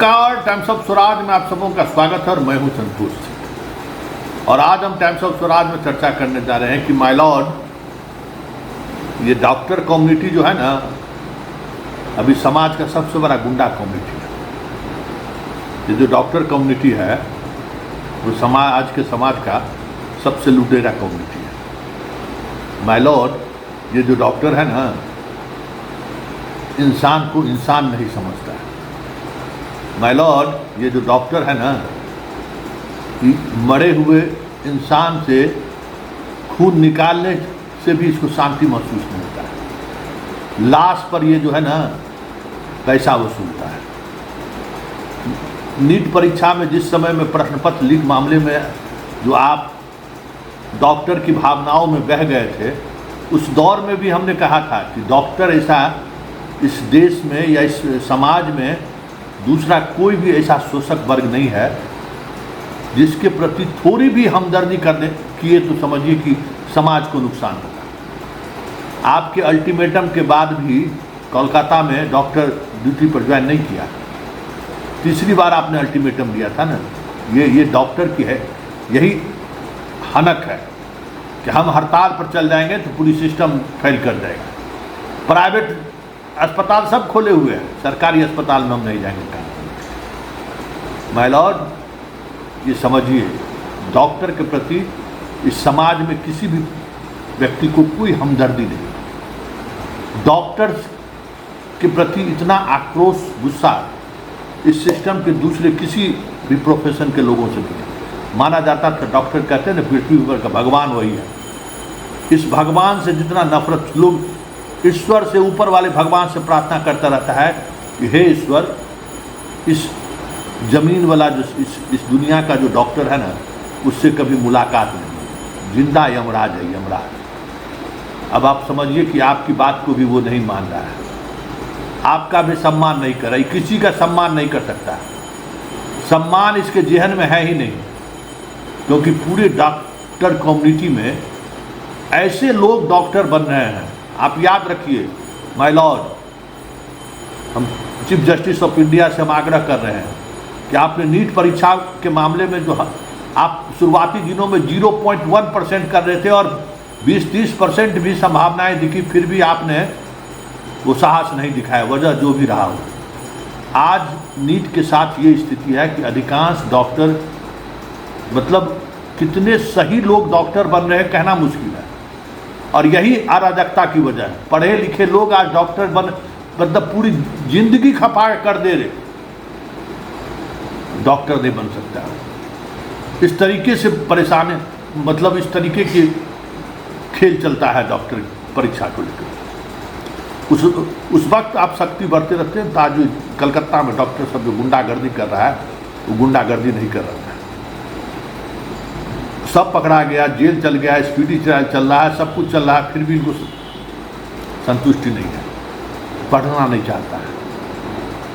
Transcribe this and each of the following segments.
नमस्कार, times of Swaraj में आप सबों का स्वागत है और मैं हूं संतोष। और आज हम टाइम्स ऑफ स्वराज में चर्चा करने जा रहे हैं कि माय लॉर्ड, ये डॉक्टर कम्युनिटी जो है ना, अभी समाज का सबसे बड़ा गुंडा कम्युनिटी है। ये जो डॉक्टर कम्युनिटी है वो आज के समाज का सबसे लुटेरा कम्युनिटी है। माय लॉर्ड, ये जो डॉक्टर है ना, इंसान को इंसान नहीं समझता है। माय लॉर्ड, ये जो डॉक्टर है ना, मरे हुए इंसान से खून निकालने से भी इसको शांति महसूस नहीं होता है। लाश पर ये जो है ना पैसा वसूलता है। नीट परीक्षा में जिस समय में प्रश्न पत्र लीक मामले में जो आप डॉक्टर की भावनाओं में बह गए थे, उस दौर में भी हमने कहा था कि डॉक्टर ऐसा इस देश में या इस समाज में दूसरा कोई भी ऐसा शोषक वर्ग नहीं है जिसके प्रति थोड़ी भी हमदर्दी करने किए तो समझिए कि समाज को नुकसान होगा। आपके अल्टीमेटम के बाद भी कोलकाता में डॉक्टर ड्यूटी पर ज्वाइन नहीं किया। तीसरी बार आपने अल्टीमेटम दिया था ना। ये डॉक्टर की है, यही हनक है कि हम हड़ताल पर चल जाएंगे तो पूरी सिस्टम फेल कर जाएगा। प्राइवेट अस्पताल सब खोले हुए हैं, सरकारी अस्पताल में हम नहीं जाएंगे काम। माय लॉर्ड, ये समझिए, डॉक्टर के प्रति इस समाज में किसी भी व्यक्ति को कोई हमदर्दी नहीं। डॉक्टर्स के प्रति इतना आक्रोश, गुस्सा इस सिस्टम के दूसरे किसी भी प्रोफेशन के लोगों से नहीं। माना जाता था, डॉक्टर कहते हैं ना, पृथ्वी ऊपर का भगवान वही है। इस भगवान से जितना नफरत, लोग ईश्वर से ऊपर वाले भगवान से प्रार्थना करता रहता है कि हे ईश्वर, इस जमीन वाला जो इस दुनिया का जो डॉक्टर है ना, उससे कभी मुलाकात नहीं। जिंदा यमराज है, यमराज। अब आप समझिए कि आपकी बात को भी वो नहीं मान रहा है, आपका भी सम्मान नहीं कर रहा है, किसी का सम्मान नहीं कर सकता। सम्मान इसके जेहन में है ही नहीं, क्योंकि पूरे डॉक्टर कम्युनिटी में ऐसे लोग डॉक्टर बन रहे हैं। आप याद रखिए माय लॉर्ड, हम चीफ जस्टिस ऑफ इंडिया से हम आग्रह कर रहे हैं कि आपने नीट परीक्षा के मामले में जो आप शुरुआती दिनों में 0.1% कर रहे थे और 20-30% भी संभावनाएं दिखी, फिर भी आपने वो साहस नहीं दिखाया, वजह जो भी रहा हो। आज नीट के साथ ये स्थिति है कि अधिकांश डॉक्टर, मतलब कितने सही लोग डॉक्टर बन रहे हैं कहना मुश्किल है। और यही अराजकता की वजह है। पढ़े लिखे लोग आज डॉक्टर मतलब पूरी जिंदगी खपा कर दे रहे, डॉक्टर नहीं बन सकता। इस तरीके से परेशानी, मतलब इस तरीके के खेल चलता है डॉक्टर परीक्षा को लेकर। उस वक्त आप शक्ति बढ़ते रहते हैं। आज जो कलकत्ता में डॉक्टर सब जो गुंडागर्दी कर रहा है, वो गुंडागर्दी नहीं कर रहा है। सब पकड़ा गया, जेल चल गया, स्पीडी ट्रायल चल रहा है, सब कुछ चल रहा है, फिर भी इनको संतुष्टि नहीं है, पढ़ना नहीं चाहता है।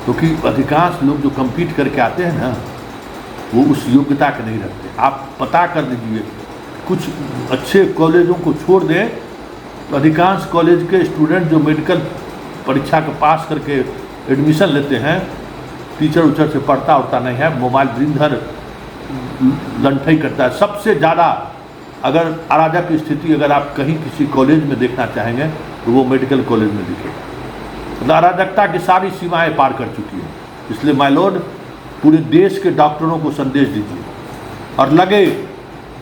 क्योंकि अधिकांश लोग जो कम्पीट करके आते हैं ना, वो उस योग्यता के नहीं रखते। आप पता कर दीजिए, कुछ अच्छे कॉलेजों को छोड़ दें तो अधिकांश कॉलेज के स्टूडेंट जो मेडिकल परीक्षा के पास करके एडमिशन लेते हैं, टीचर उचर से पढ़ता उड़ता नहीं है, मोबाइल दिन भर लंठई करता है। सबसे ज़्यादा अगर अराजक स्थिति अगर आप कहीं किसी कॉलेज में देखना चाहेंगे तो वो मेडिकल कॉलेज में दिखेगा। मतलब अराजकता की सारी सीमाएं पार कर चुकी है। इसलिए माय लॉर्ड, पूरे देश के डॉक्टरों को संदेश दीजिए और लगे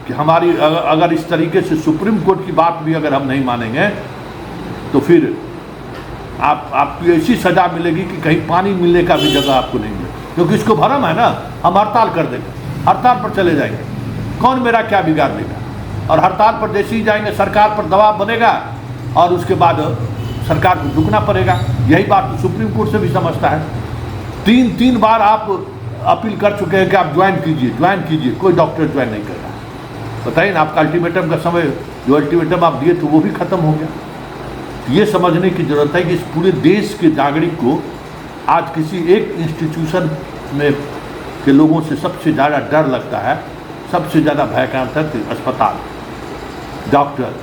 कि हमारी अगर इस तरीके से सुप्रीम कोर्ट की बात भी अगर हम नहीं मानेंगे तो फिर आपकी ऐसी सज़ा मिलेगी कि कहीं पानी मिलने का भी जगह आपको नहीं मिलेगा। क्योंकि इसको भरम है ना, हम हड़ताल कर देंगे, हड़ताल पर चले जाएंगे, कौन मेरा क्या बिगाड़ देगा। और हड़ताल पर जैसे ही जाएंगे, सरकार पर दबाव बनेगा और उसके बाद सरकार को झुकना पड़ेगा। यही बात तो सुप्रीम कोर्ट से भी समझता है। तीन बार आप अपील कर चुके हैं कि आप ज्वाइन कीजिए, कोई डॉक्टर ज्वाइन नहीं कर रहा। बताइए ना, आपका अल्टीमेटम का समय, जो अल्टीमेटम आप दिए थे वो भी खत्म हो गया। ये समझने की जरूरत है कि इस पूरे देश के नागरिक को आज किसी एक इंस्टीट्यूशन में के लोगों से सबसे ज़्यादा डर लगता है, सबसे ज़्यादा भयकांत है अस्पताल, डॉक्टर,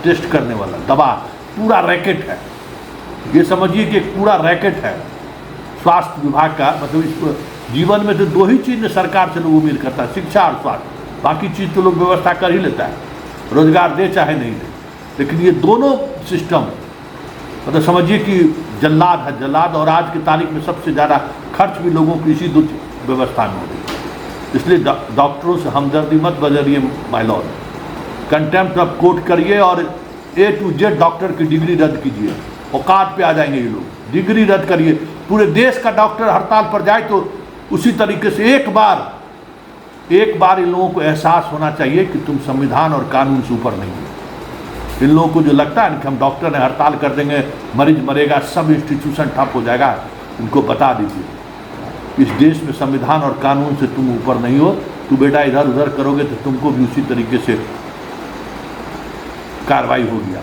टेस्ट करने वाला, दवा, पूरा रैकेट है। ये समझिए कि एक पूरा रैकेट है। स्वास्थ्य विभाग का मतलब इस जीवन में तो दो ही चीज़ सरकार से लोग उम्मीद करता है, शिक्षा और स्वास्थ्य। बाकी चीज़ तो लोग व्यवस्था कर ही लेता है, रोजगार दे चाहे नहीं दे। लेकिन ये दोनों सिस्टम मतलब समझिए कि जल्लाद है, जल्लाद। और आज की तारीख में सबसे ज़्यादा खर्च भी लोगों की इसी दो व्यवस्था में हो रही है। इसलिए डॉक्टरों से हमदर्दी मत बजरिए my lord, contempt of court करिए और A to Z डॉक्टर की डिग्री रद्द कीजिए। औकात पे आ जाएंगे ये लोग, डिग्री रद्द करिए। पूरे देश का डॉक्टर हड़ताल पर जाए तो उसी तरीके से एक बार इन लोगों को एहसास होना चाहिए कि तुम संविधान और कानून से ऊपर नहीं हो। इन लोगों को जो लगता है कि हम डॉक्टर ने हड़ताल कर देंगे, मरीज मरेगा, सब इंस्टीट्यूशन ठप हो जाएगा, इनको बता दीजिए इस देश में संविधान और कानून से तुम ऊपर नहीं हो। तू बेटा इधर उधर करोगे तो तुमको भी उसी तरीके से कार्रवाई होगी।